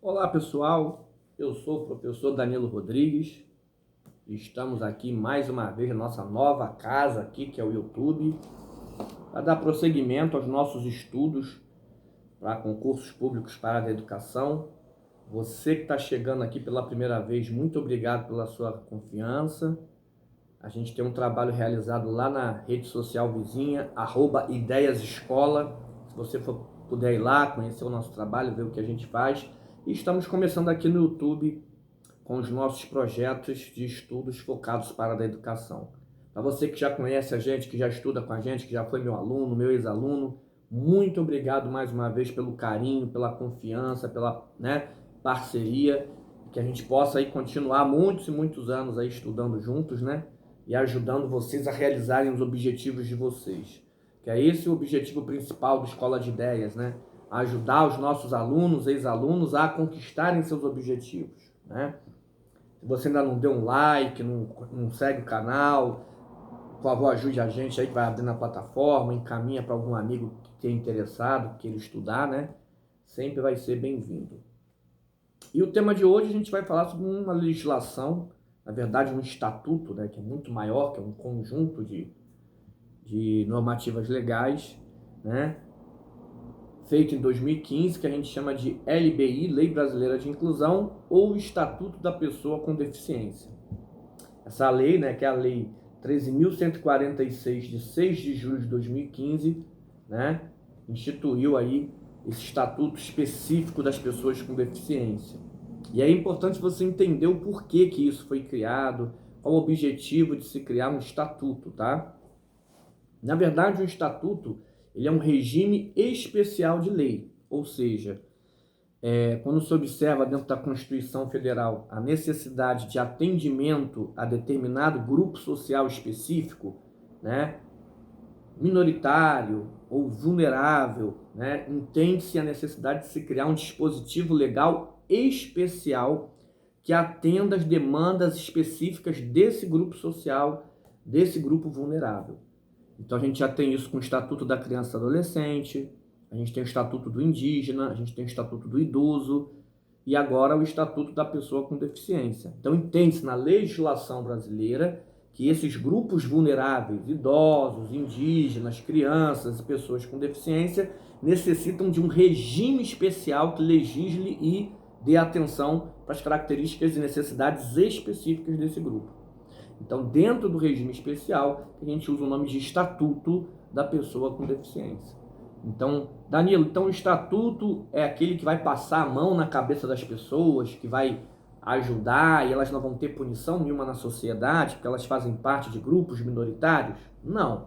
Olá pessoal, eu sou o professor Danilo Rodrigues e estamos aqui mais uma vez na nossa nova casa aqui, que é o YouTube, para dar prosseguimento aos nossos estudos para concursos públicos para a área da educação. Você que está chegando aqui pela primeira vez, muito obrigado pela sua confiança. A gente tem um trabalho realizado lá na rede social vizinha, @ideiasescola. Se você puder ir lá, conhecer o nosso trabalho, ver o que a gente faz. E estamos começando aqui no YouTube com os nossos projetos de estudos focados para a educação. Para você que já conhece a gente, que já estuda com a gente, que já foi meu aluno, meu ex-aluno, muito obrigado mais uma vez pelo carinho, pela confiança, pela parceria, que a gente possa aí continuar muitos e muitos anos aí estudando juntos, e ajudando vocês a realizarem os objetivos de vocês. Que é esse o objetivo principal do Escola de Ideias, ajudar os nossos alunos, ex-alunos a conquistarem seus objetivos, Se você ainda não deu um like, não segue o canal, por favor, ajude a gente aí que vai abrir na plataforma, encaminha para algum amigo que tenha interessado, que queira estudar, Sempre vai ser bem-vindo. E o tema de hoje a gente vai falar sobre uma legislação, na verdade um estatuto, que é muito maior, que é um conjunto de normativas legais, feito em 2015, que a gente chama de LBI, Lei Brasileira de Inclusão, ou Estatuto da Pessoa com Deficiência. Essa lei, que é a Lei 13.146, de 6 de julho de 2015, instituiu aí esse estatuto específico das pessoas com deficiência. E é importante você entender o porquê que isso foi criado, qual o objetivo de se criar um estatuto, Na verdade, o estatuto ele é um regime especial de lei, ou seja, quando se observa dentro da Constituição Federal a necessidade de atendimento a determinado grupo social específico, minoritário ou vulnerável, entende-se a necessidade de se criar um dispositivo legal especial que atenda às demandas específicas desse grupo social, desse grupo vulnerável. Então a gente já tem isso com o Estatuto da Criança e Adolescente, a gente tem o Estatuto do Indígena, a gente tem o Estatuto do Idoso e agora o Estatuto da Pessoa com Deficiência. Então entende-se na legislação brasileira que esses grupos vulneráveis, idosos, indígenas, crianças e pessoas com deficiência necessitam de um regime especial que legisle e dê atenção para as características e necessidades específicas desse grupo. Então, dentro do regime especial, a gente usa o nome de Estatuto da Pessoa com Deficiência. Então, Danilo, o Estatuto é aquele que vai passar a mão na cabeça das pessoas, que vai ajudar e elas não vão ter punição nenhuma na sociedade, porque elas fazem parte de grupos minoritários? Não.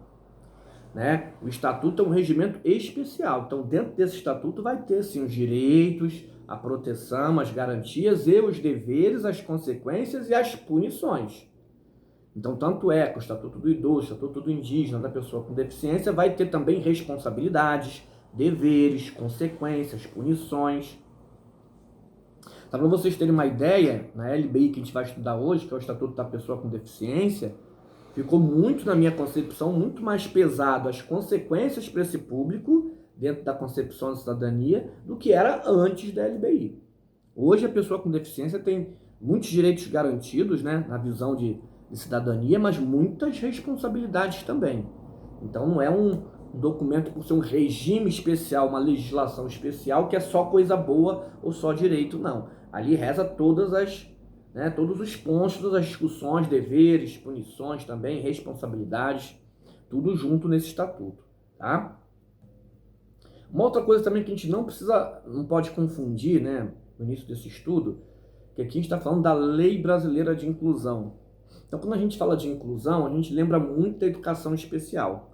O Estatuto é um regimento especial. Então, dentro desse Estatuto vai ter, sim, os direitos, a proteção, as garantias e os deveres, as consequências e as punições. Então, tanto é que o Estatuto do Idoso, o Estatuto do Indígena, da Pessoa com Deficiência, vai ter também responsabilidades, deveres, consequências, punições. Para vocês terem uma ideia, na LBI que a gente vai estudar hoje, que é o Estatuto da Pessoa com Deficiência, ficou muito, na minha concepção, muito mais pesado as consequências para esse público, dentro da concepção da cidadania, do que era antes da LBI. Hoje a pessoa com deficiência tem muitos direitos garantidos, na visão de cidadania, mas muitas responsabilidades também. Então não é um documento por ser um regime especial, uma legislação especial que é só coisa boa ou só direito, não. Ali reza todos os pontos, todas as discussões, deveres, punições também, responsabilidades, tudo junto nesse estatuto, Uma outra coisa também que a gente não pode confundir, no início desse estudo, que aqui a gente está falando da Lei Brasileira de Inclusão. Então, quando a gente fala de inclusão, a gente lembra muito da educação especial.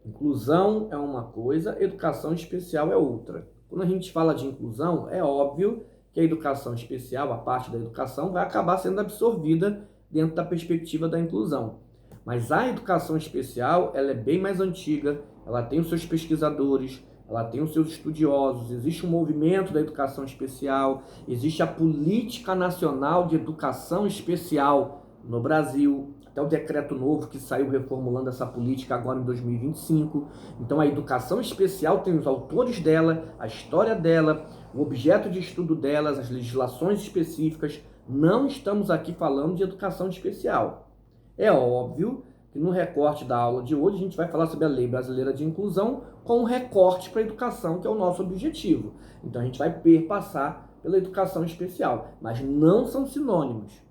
Inclusão é uma coisa, educação especial é outra. Quando a gente fala de inclusão, é óbvio que a educação especial, a parte da educação, vai acabar sendo absorvida dentro da perspectiva da inclusão. Mas a educação especial, ela é bem mais antiga, ela tem os seus pesquisadores, ela tem os seus estudiosos, existe um movimento da educação especial, existe a Política Nacional de Educação Especial no Brasil, até o decreto novo que saiu reformulando essa política agora em 2025. Então a educação especial tem os autores dela, a história dela, o objeto de estudo delas, as legislações específicas. Não estamos aqui falando de educação especial. É óbvio que no recorte da aula de hoje a gente vai falar sobre a Lei Brasileira de Inclusão com um recorte para a educação, que é o nosso objetivo. Então a gente vai perpassar pela educação especial, mas não são sinônimos.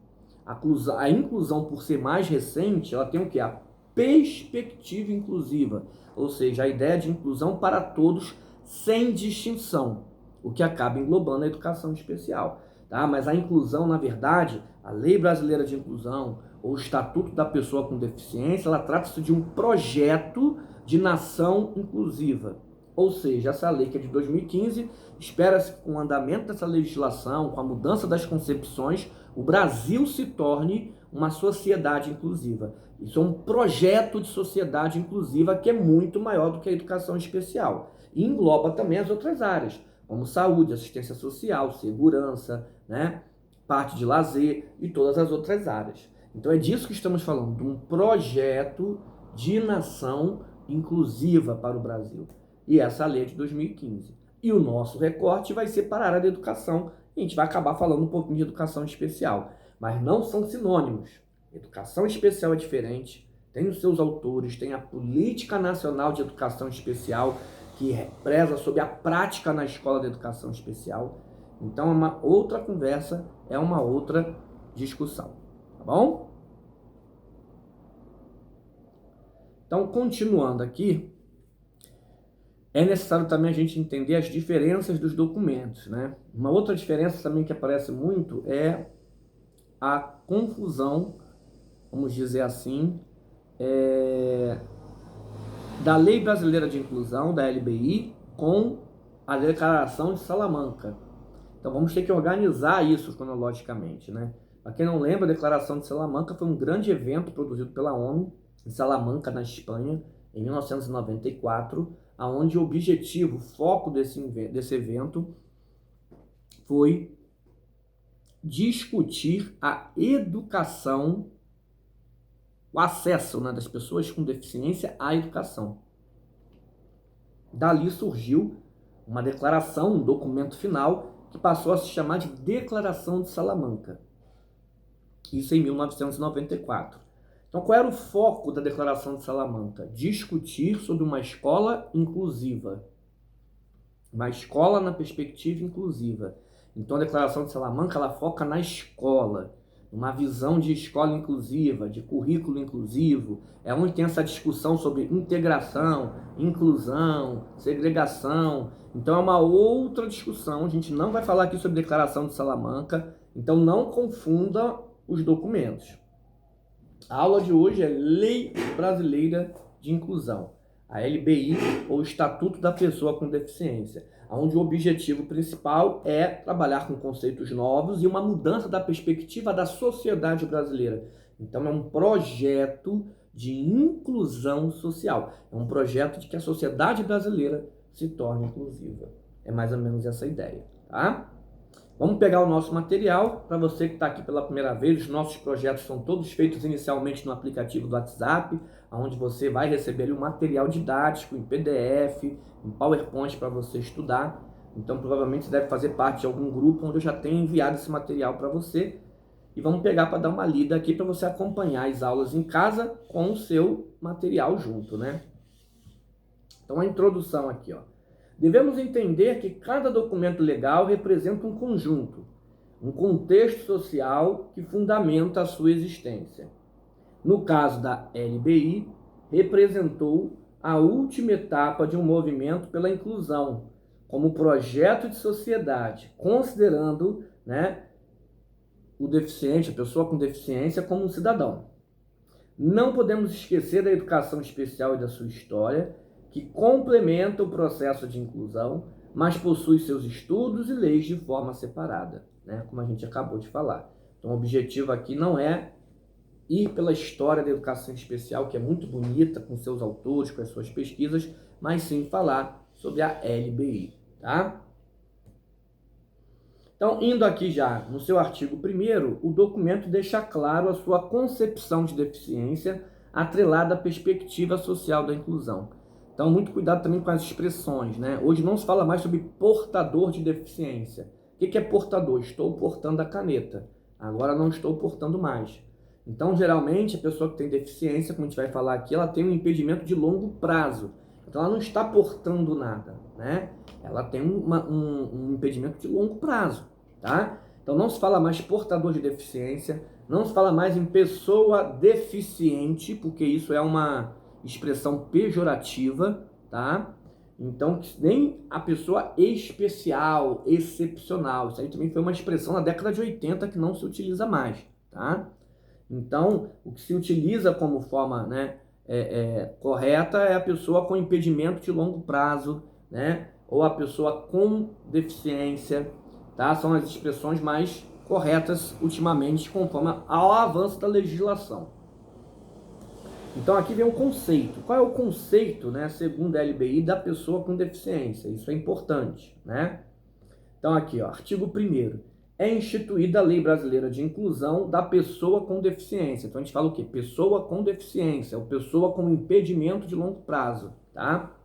A inclusão, por ser mais recente, ela tem o quê? A perspectiva inclusiva, ou seja, a ideia de inclusão para todos sem distinção, o que acaba englobando a educação especial. Tá? Mas a inclusão, na verdade, a Lei Brasileira de Inclusão, ou o Estatuto da Pessoa com Deficiência, ela trata-se de um projeto de nação inclusiva. Ou seja, essa lei que é de 2015, espera-se que com o andamento dessa legislação, com a mudança das concepções, o Brasil se torne uma sociedade inclusiva. Isso é um projeto de sociedade inclusiva que é muito maior do que a educação especial. E engloba também as outras áreas, como saúde, assistência social, segurança, né? Parte de lazer e todas as outras áreas. Então é disso que estamos falando, de um projeto de nação inclusiva para o Brasil. E essa lei é de 2015. E o nosso recorte vai ser para a área da educação. E a gente vai acabar falando um pouquinho de educação especial. Mas não são sinônimos. Educação especial é diferente. Tem os seus autores, tem a Política Nacional de Educação Especial, que preza sobre a prática na escola de educação especial. Então é uma outra conversa, é uma outra discussão. Tá bom? Então, continuando aqui, é necessário também a gente entender as diferenças dos documentos, né? Uma outra diferença também que aparece muito é a confusão, vamos dizer assim, da Lei Brasileira de Inclusão, da LBI, com a Declaração de Salamanca. Então vamos ter que organizar isso cronologicamente, né? Para quem não lembra, a Declaração de Salamanca foi um grande evento produzido pela ONU em Salamanca, na Espanha, em 1994, onde o objetivo, o foco desse evento foi discutir a educação, o acesso, né, das pessoas com deficiência à educação. Dali surgiu uma declaração, um documento final, que passou a se chamar de Declaração de Salamanca. Isso em 1994. Então, qual era o foco da Declaração de Salamanca? Discutir sobre uma escola inclusiva. Uma escola na perspectiva inclusiva. Então, a Declaração de Salamanca, ela foca na escola, uma visão de escola inclusiva, de currículo inclusivo. É onde tem essa discussão sobre integração, inclusão, segregação. Então, é uma outra discussão. A gente não vai falar aqui sobre a Declaração de Salamanca. Então, não confunda os documentos. A aula de hoje é Lei Brasileira de Inclusão, a LBI, ou Estatuto da Pessoa com Deficiência, onde o objetivo principal é trabalhar com conceitos novos e uma mudança da perspectiva da sociedade brasileira. Então é um projeto de inclusão social, é um projeto de que a sociedade brasileira se torne inclusiva. É mais ou menos essa ideia, tá? Vamos pegar o nosso material. Para você que está aqui pela primeira vez, os nossos projetos são todos feitos inicialmente no aplicativo do WhatsApp, onde você vai receber um material didático em PDF, em PowerPoint para você estudar. Então, provavelmente você deve fazer parte de algum grupo onde eu já tenho enviado esse material para você. E vamos pegar para dar uma lida aqui para você acompanhar as aulas em casa com o seu material junto, né? Então, a introdução aqui, ó. Devemos entender que cada documento legal representa um conjunto, um contexto social que fundamenta a sua existência. No caso da LBI, representou a última etapa de um movimento pela inclusão, como projeto de sociedade, considerando, né, o deficiente, a pessoa com deficiência, como um cidadão. Não podemos esquecer da educação especial e da sua história, que complementa o processo de inclusão, mas possui seus estudos e leis de forma separada, né? Como a gente acabou de falar. Então, o objetivo aqui não é ir pela história da educação especial, que é muito bonita, com seus autores, com as suas pesquisas, mas sim falar sobre a LBI, tá? Então, indo aqui já no seu artigo 1º, o documento deixa claro a sua concepção de deficiência atrelada à perspectiva social da inclusão. Então, muito cuidado também com as expressões, né? Hoje não se fala mais sobre portador de deficiência. O que é portador? Estou portando a caneta. Agora não estou portando mais. Então, geralmente, a pessoa que tem deficiência, como a gente vai falar aqui, ela tem um impedimento de longo prazo. Então, ela não está portando nada, né? Ela tem um impedimento de longo prazo, tá? Então, não se fala mais portador de deficiência, não se fala mais em pessoa deficiente, porque isso é uma expressão pejorativa, tá? Então, nem a pessoa especial, excepcional. Isso aí também foi uma expressão na década de 80 que não se utiliza mais, tá? Então, o que se utiliza como forma, né, correta é a pessoa com impedimento de longo prazo, né, ou a pessoa com deficiência, tá? São as expressões mais corretas ultimamente, conforme ao avanço da legislação. Então aqui vem o conceito. Qual é o conceito, né, segundo a LBI, da pessoa com deficiência? Isso é importante, né? Então aqui, ó, artigo 1º. É instituída a Lei Brasileira de Inclusão da Pessoa com Deficiência. Então a gente fala o quê? Pessoa com deficiência, ou pessoa com impedimento de longo prazo, tá?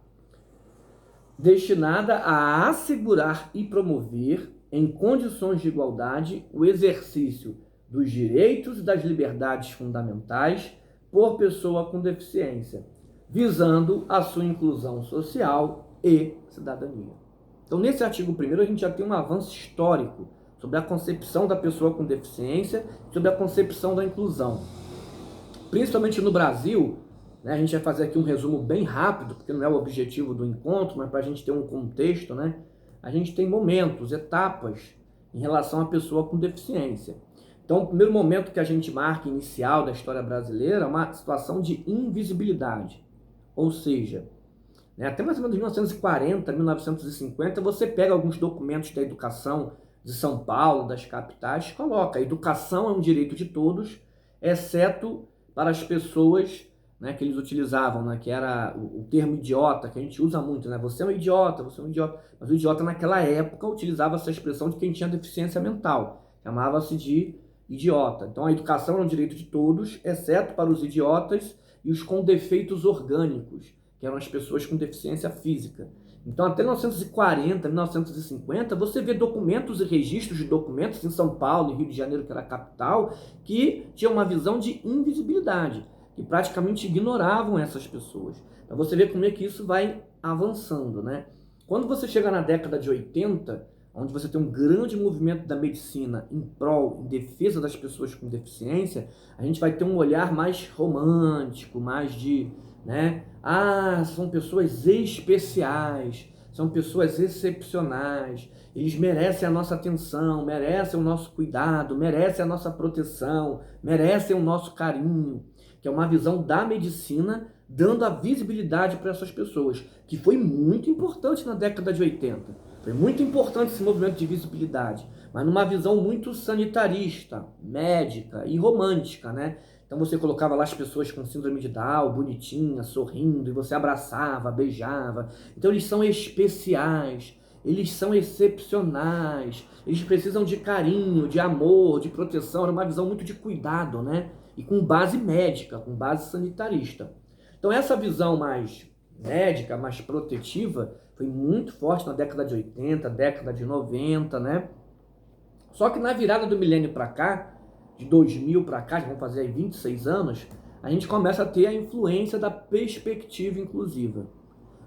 Destinada a assegurar e promover, em condições de igualdade, o exercício dos direitos e das liberdades fundamentais por pessoa com deficiência, visando a sua inclusão social e cidadania. Então, nesse artigo 1º, a gente já tem um avanço histórico sobre a concepção da pessoa com deficiência, sobre a concepção da inclusão. Principalmente no Brasil, né, a gente vai fazer aqui um resumo bem rápido, porque não é o objetivo do encontro, mas para a gente ter um contexto, né? A gente tem momentos, etapas em relação à pessoa com deficiência. Então, o primeiro momento que a gente marca inicial da história brasileira é uma situação de invisibilidade. Ou seja, né, até mais ou menos 1940, 1950, você pega alguns documentos da educação de São Paulo, das capitais, coloca: a educação é um direito de todos, exceto para as pessoas, né, que eles utilizavam, né, que era o termo idiota, que a gente usa muito, né? Você é um idiota, você é um idiota. Mas o idiota naquela época utilizava essa expressão de quem tinha deficiência mental. Chamava-se de idiota. Então a educação é um direito de todos, exceto para os idiotas e os com defeitos orgânicos, que eram as pessoas com deficiência física. Então até 1940, 1950, você vê documentos e registros de documentos em São Paulo e Rio de Janeiro, que era a capital, que tinham uma visão de invisibilidade, que praticamente ignoravam essas pessoas. Então você vê como é que isso vai avançando, né? Quando você chega na década de 80, onde você tem um grande movimento da medicina em prol, em defesa das pessoas com deficiência, a gente vai ter um olhar mais romântico, mais de, né? São pessoas especiais, são pessoas excepcionais, eles merecem a nossa atenção, merecem o nosso cuidado, merecem a nossa proteção, merecem o nosso carinho, que é uma visão da medicina dando a visibilidade para essas pessoas, que foi muito importante na década de 80. Foi muito importante esse movimento de visibilidade, mas numa visão muito sanitarista, médica e romântica, né? Então você colocava lá as pessoas com síndrome de Down, bonitinhas, sorrindo, e você abraçava, beijava. Então eles são especiais, eles são excepcionais, eles precisam de carinho, de amor, de proteção. Era uma visão muito de cuidado, né? E com base médica, com base sanitarista. Então essa visão mais médica, mais protetiva, foi muito forte na década de 80, década de 90, né? Só que na virada do milênio para cá, de 2000 para cá, já vamos fazer aí 26 anos, a gente começa a ter a influência da perspectiva inclusiva,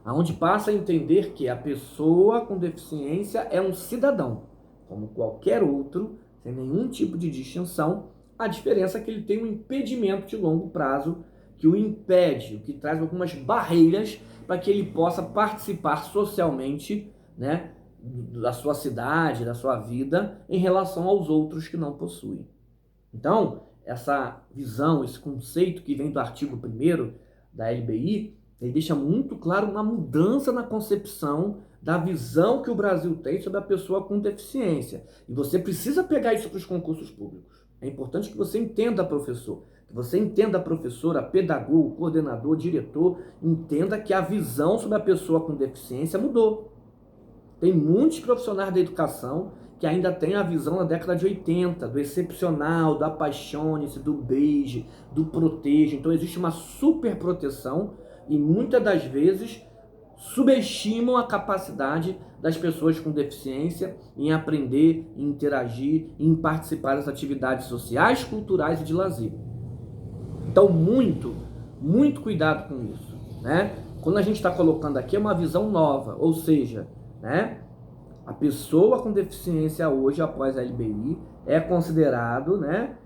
onde passa a entender que a pessoa com deficiência é um cidadão, como qualquer outro, sem nenhum tipo de distinção. A diferença é que ele tem um impedimento de longo prazo que o impede, o que traz algumas barreiras para que ele possa participar socialmente, né, da sua cidade, da sua vida, em relação aos outros que não possuem. Então, essa visão, esse conceito que vem do artigo 1º da LBI, ele deixa muito claro uma mudança na concepção da visão que o Brasil tem sobre a pessoa com deficiência. E você precisa pegar isso para os concursos públicos. É importante que você entenda, professor, que você entenda, professora, pedagogo, coordenador, diretor, entenda que a visão sobre a pessoa com deficiência mudou. Tem muitos profissionais da educação que ainda têm a visão da década de 80, do excepcional, do apaixone-se, do beije, do proteja. Então existe uma super proteção e muitas das vezes subestimam a capacidade das pessoas com deficiência em aprender, em interagir, em participar das atividades sociais, culturais e de lazer. Então, muito cuidado com isso, né? Quando a gente está colocando aqui é uma visão nova, ou seja, né, a pessoa com deficiência hoje, após a LBI, é considerado, né,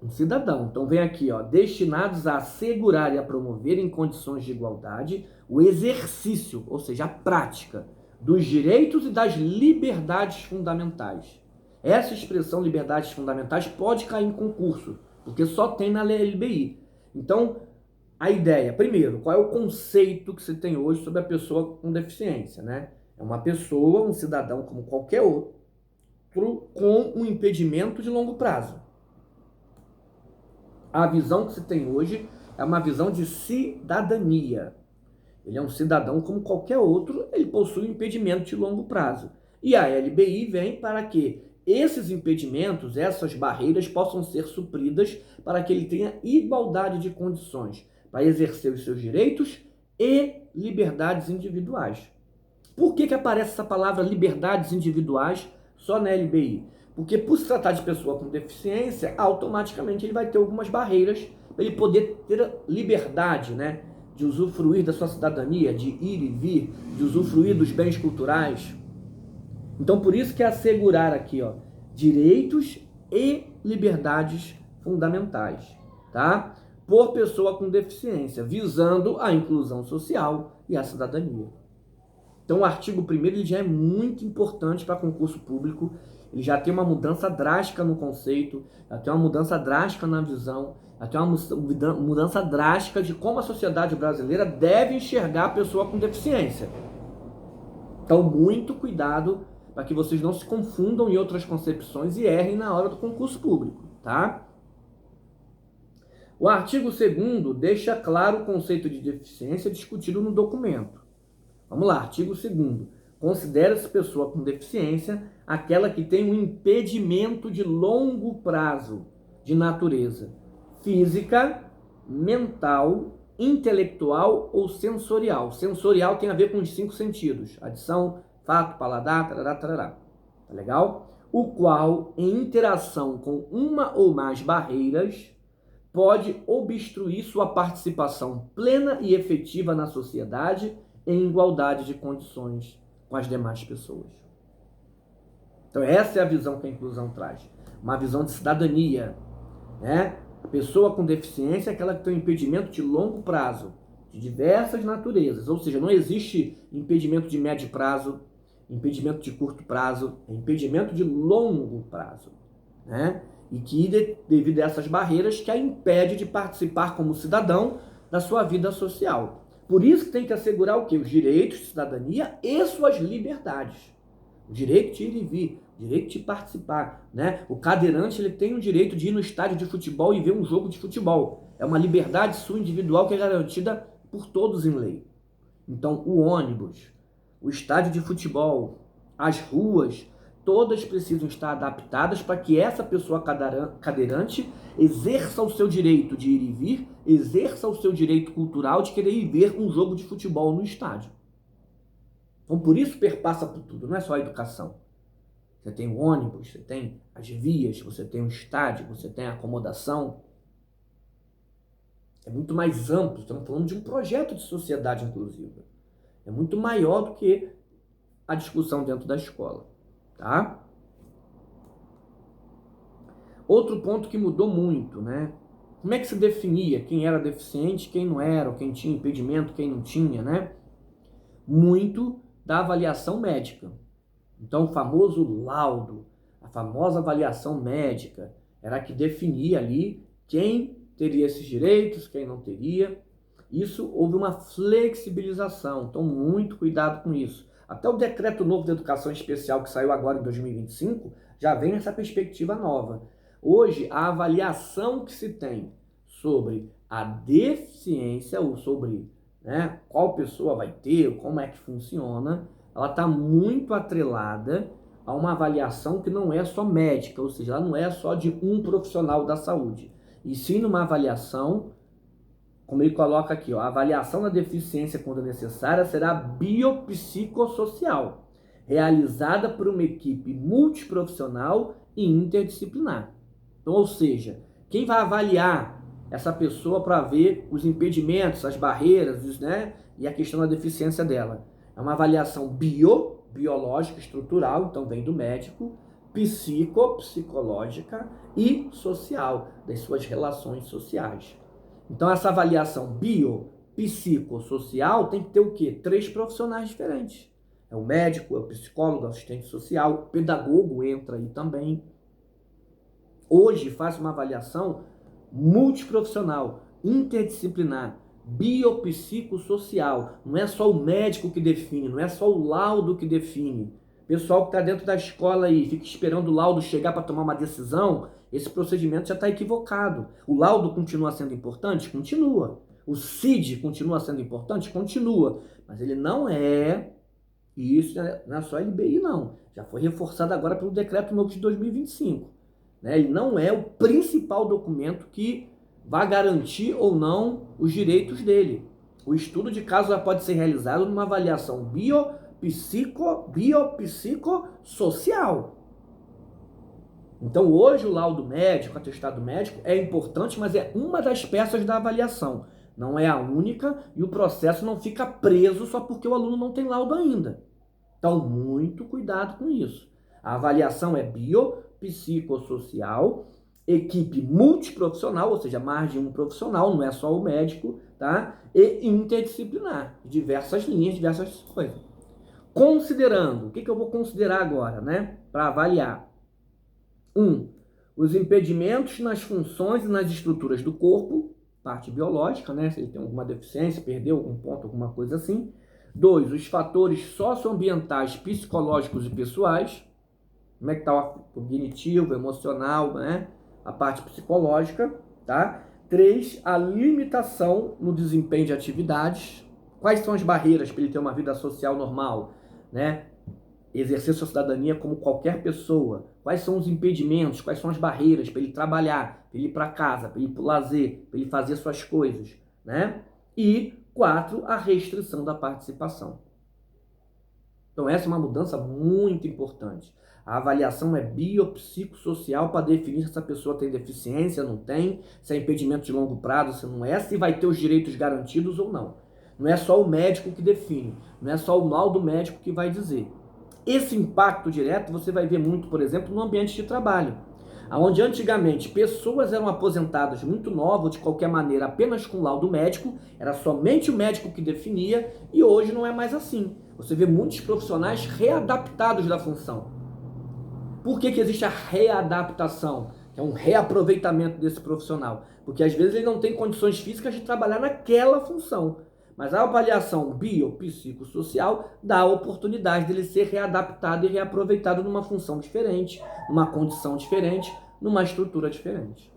um cidadão. Então vem aqui, ó, destinados a assegurar e a promover em condições de igualdade o exercício, ou seja, a prática dos direitos e das liberdades fundamentais. Essa expressão liberdades fundamentais pode cair em concurso, porque só tem na LBI. Então, a ideia, primeiro, qual é o conceito que você tem hoje sobre a pessoa com deficiência, né? É uma pessoa, um cidadão como qualquer outro, com um impedimento de longo prazo. A visão que se tem hoje é uma visão de cidadania. Ele é um cidadão como qualquer outro, ele possui um impedimento de longo prazo. E a LBI vem para que esses impedimentos, essas barreiras possam ser supridas para que ele tenha igualdade de condições para exercer os seus direitos e liberdades individuais. Por que aparece essa palavra liberdades individuais só na LBI? Porque por se tratar de pessoa com deficiência, automaticamente ele vai ter algumas barreiras para ele poder ter liberdade, né, de usufruir da sua cidadania, de ir e vir, de usufruir dos bens culturais. Então por isso que é assegurar aqui, ó, direitos e liberdades fundamentais, tá? Por pessoa com deficiência, visando a inclusão social e a cidadania. Então o artigo 1º ele já é muito importante para concurso público, ele já tem uma mudança drástica no conceito, já tem uma mudança drástica na visão, já tem uma mudança drástica de como a sociedade brasileira deve enxergar a pessoa com deficiência. Então muito cuidado para que vocês não se confundam em outras concepções e errem na hora do concurso público, tá? O artigo 2º deixa claro o conceito de deficiência discutido no documento. Vamos lá, artigo 2º. Considera-se pessoa com deficiência aquela que tem um impedimento de longo prazo de natureza física, mental, intelectual ou sensorial. Sensorial tem a ver com os 5 sentidos: adição, fato, paladar, tarará, tarará. Tá legal? O qual, em interação com uma ou mais barreiras, pode obstruir sua participação plena e efetiva na sociedade em igualdade de condições com as demais pessoas. Então essa é a visão que a inclusão traz. Uma visão de cidadania, né? A pessoa com deficiência é aquela que tem um impedimento de longo prazo, de diversas naturezas. Ou seja, não existe impedimento de médio prazo, impedimento de curto prazo, é impedimento de longo prazo, né? E que, devido a essas barreiras, que a impede de participar como cidadão da sua vida social. Por isso que tem que assegurar o quê? Os direitos de cidadania e suas liberdades. O direito de ir e vir, o direito de participar, né? O cadeirante ele tem o direito de ir no estádio de futebol e ver um jogo de futebol. É uma liberdade sua individual que é garantida por todos em lei. Então, o ônibus, o estádio de futebol, as ruas, todas precisam estar adaptadas para que essa pessoa cadeirante exerça o seu direito de ir e vir, exerça o seu direito cultural de querer ir ver um jogo de futebol no estádio. Então, por isso perpassa por tudo, não é só a educação. Você tem o ônibus, você tem as vias, você tem o estádio, você tem a acomodação. É muito mais amplo, estamos falando de um projeto de sociedade inclusiva. É muito maior do que a discussão dentro da escola, tá? Outro ponto que mudou muito, né? Como é que se definia quem era deficiente, quem não era, ou quem tinha impedimento, quem não tinha, né? Muito da avaliação médica. Então, o famoso laudo, a famosa avaliação médica, era a que definia ali quem teria esses direitos, quem não teria. Isso, houve uma flexibilização, então muito cuidado com isso. Até o Decreto Novo de Educação Especial, que saiu agora em 2025, já vem nessa perspectiva nova. Hoje, a avaliação que se tem sobre a deficiência, ou sobre, né, qual pessoa vai ter, como é que funciona, ela está muito atrelada a uma avaliação que não é só médica, ou seja, ela não é só de um profissional da saúde, e sim numa avaliação, como ele coloca aqui, ó, a avaliação da deficiência, quando necessária, será biopsicossocial, realizada por uma equipe multiprofissional e interdisciplinar. Então, ou seja, quem vai avaliar essa pessoa para ver os impedimentos, as barreiras, né, e a questão da deficiência dela? É uma avaliação biológica, estrutural, então vem do médico, psicológica e social, das suas relações sociais. Então, essa avaliação psicossocial tem que ter o quê? 3 profissionais diferentes. É o médico, é o psicólogo, é o assistente social, o pedagogo entra aí também. Hoje faz uma avaliação multiprofissional, interdisciplinar, biopsicossocial. Não é só o médico que define, não é só o laudo que define. Pessoal que está dentro da escola aí, fica esperando o laudo chegar para tomar uma decisão, esse procedimento já está equivocado. O laudo continua sendo importante? Continua. O CID continua sendo importante? Continua. Mas ele não é, e isso não é só LBI não, já foi reforçado agora pelo Decreto Novo de 2025. Ele não é o principal documento que vai garantir ou não os direitos dele. O estudo de caso já pode ser realizado numa avaliação biopsicossocial. Então, hoje, o laudo médico, o atestado médico, é importante, mas é uma das peças da avaliação. Não é a única, e o processo não fica preso só porque o aluno não tem laudo ainda. Então, muito cuidado com isso. A avaliação é biopsicossocial, equipe multiprofissional, ou seja, mais de um profissional, não é só o médico, tá? E interdisciplinar, diversas linhas, diversas coisas. Considerando, o que eu vou considerar agora, né, para avaliar? 1. Os impedimentos nas funções e nas estruturas do corpo, parte biológica, né, se ele tem alguma deficiência, perdeu algum ponto, alguma coisa assim. 2. Os fatores socioambientais, psicológicos e pessoais, como é que está o cognitivo, emocional, né, a parte psicológica, tá? 3. A limitação no desempenho de atividades. Quais são as barreiras para ele ter uma vida social normal, né? Exercer sua cidadania como qualquer pessoa. Quais são os impedimentos, quais são as barreiras para ele trabalhar, para ele ir para casa, para ele ir para o lazer, para ele fazer suas coisas, né? E 4, a restrição da participação. Então essa é uma mudança muito importante. A avaliação é biopsicossocial para definir se essa pessoa tem deficiência, não tem, se é impedimento de longo prazo, se não é, se vai ter os direitos garantidos ou não. Não é só o médico que define, não é só o laudo médico que vai dizer. Esse impacto direto você vai ver muito, por exemplo, no ambiente de trabalho, onde antigamente pessoas eram aposentadas muito novas, de qualquer maneira, apenas com laudo médico, era somente o médico que definia, e hoje não é mais assim. Você vê muitos profissionais readaptados da função. Por que existe a readaptação? É um reaproveitamento desse profissional. Porque às vezes ele não tem condições físicas de trabalhar naquela função. Mas a avaliação biopsicossocial dá a oportunidade dele ser readaptado e reaproveitado numa função diferente, numa condição diferente, numa estrutura diferente.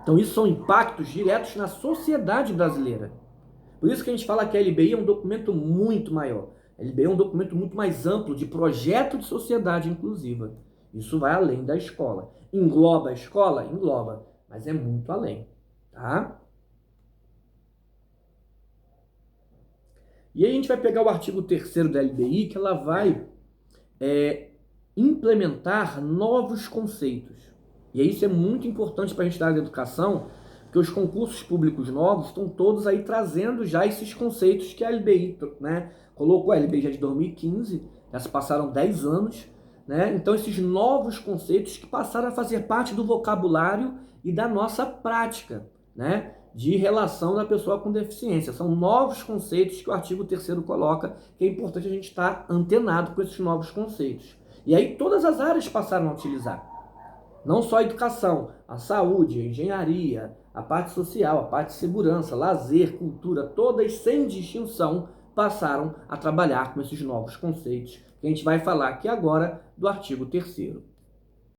Então isso são impactos diretos na sociedade brasileira. Por isso que a gente fala que a LBI é um documento muito maior. A LBI é um documento muito mais amplo de projeto de sociedade inclusiva. Isso vai além da escola. Engloba a escola? Engloba, mas é muito além, tá? E aí a gente vai pegar o artigo 3º da LBI, que ela vai implementar novos conceitos. E isso é muito importante para a gente dar na educação, porque os concursos públicos novos estão todos aí trazendo já esses conceitos que a LBI, né, colocou. A LBI já de 2015, já se passaram 10 anos, né? Então esses novos conceitos que passaram a fazer parte do vocabulário e da nossa prática, né, de relação da pessoa com deficiência. São novos conceitos que o artigo 3º coloca, que é importante a gente estar antenado com esses novos conceitos. E aí todas as áreas passaram a utilizar. Não só a educação, a saúde, a engenharia, a parte social, a parte de segurança, lazer, cultura, todas sem distinção passaram a trabalhar com esses novos conceitos, que a gente vai falar aqui agora do artigo 3º.